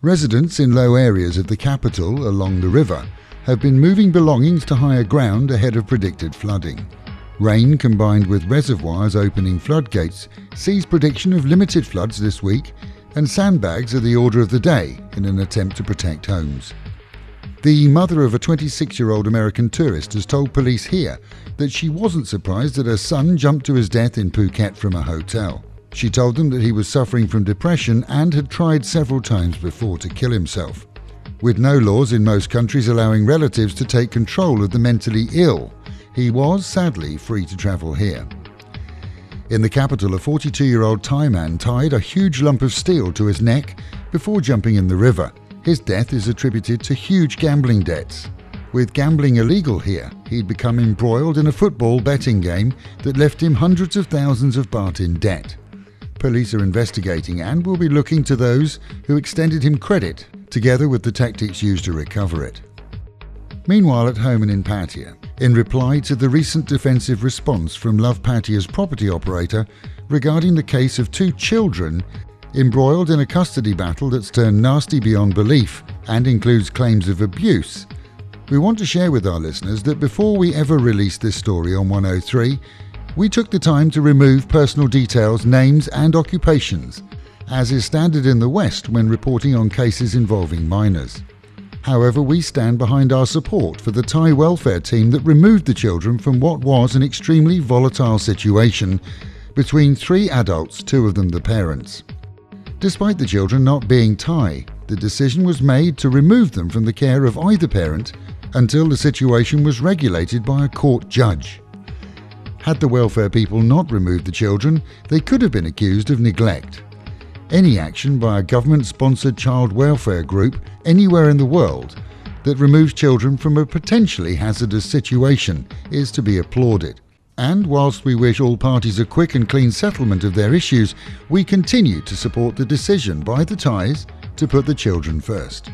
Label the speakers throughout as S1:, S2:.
S1: Residents in low areas of the capital along the river have been moving belongings to higher ground ahead of predicted flooding. Rain combined with reservoirs opening floodgates sees prediction of limited floods this week, and sandbags are the order of the day in an attempt to protect homes. The mother of a 26-year-old American tourist has told police here that she wasn't surprised that her son jumped to his death in Phuket from a hotel. She told them that he was suffering from depression and had tried several times before to kill himself. With no laws in most countries allowing relatives to take control of the mentally ill, he was sadly free to travel here. In the capital, a 42-year-old Thai man tied a huge lump of steel to his neck before jumping in the river. His death is attributed to huge gambling debts. With gambling illegal here, he'd become embroiled in a football betting game that left him hundreds of thousands of baht in debt. Police are investigating and will be looking to those who extended him credit, together with the tactics used to recover it. Meanwhile, at home and in Pattaya, in reply to the recent defensive response from Love Pattaya's property operator regarding the case of two children embroiled in a custody battle that's turned nasty beyond belief and includes claims of abuse, we want to share with our listeners that before we ever released this story on 103, we took the time to remove personal details, names and occupations, as is standard in the West when reporting on cases involving minors. However, we stand behind our support for the Thai welfare team that removed the children from what was an extremely volatile situation between three adults, two of them the parents. Despite the children not being Thai, the decision was made to remove them from the care of either parent until the situation was regulated by a court judge. Had the welfare people not removed the children, they could have been accused of neglect. Any action by a government-sponsored child welfare group anywhere in the world that removes children from a potentially hazardous situation is to be applauded. And whilst we wish all parties a quick and clean settlement of their issues, we continue to support the decision by the Thais to put the children first.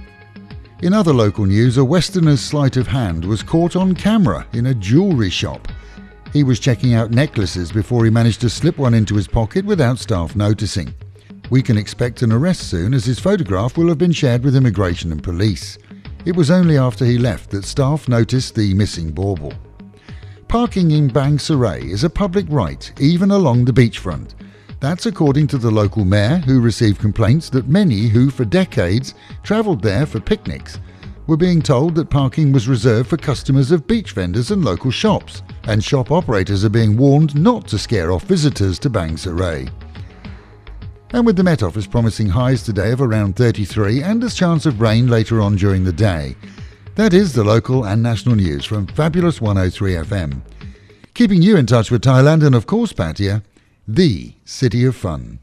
S1: In other local news, a Westerner's sleight of hand was caught on camera in a jewellery shop. He was checking out necklaces before he managed to slip one into his pocket without staff noticing. We can expect an arrest soon, as his photograph will have been shared with immigration and police. It was only after he left that staff noticed the missing bauble. Parking in Bang Sarai is a public right, even along the beachfront. That's according to the local mayor, who received complaints that many who for decades travelled there for picnics were being told that parking was reserved for customers of beach vendors and local shops, and shop operators are being warned not to scare off visitors to Bang Sarai. And with the Met Office promising highs today of around 33 and a chance of rain later on during the day. That is the local and national news from Fabulous 103 FM. Keeping you in touch with Thailand and of course Pattaya, the City of Fun.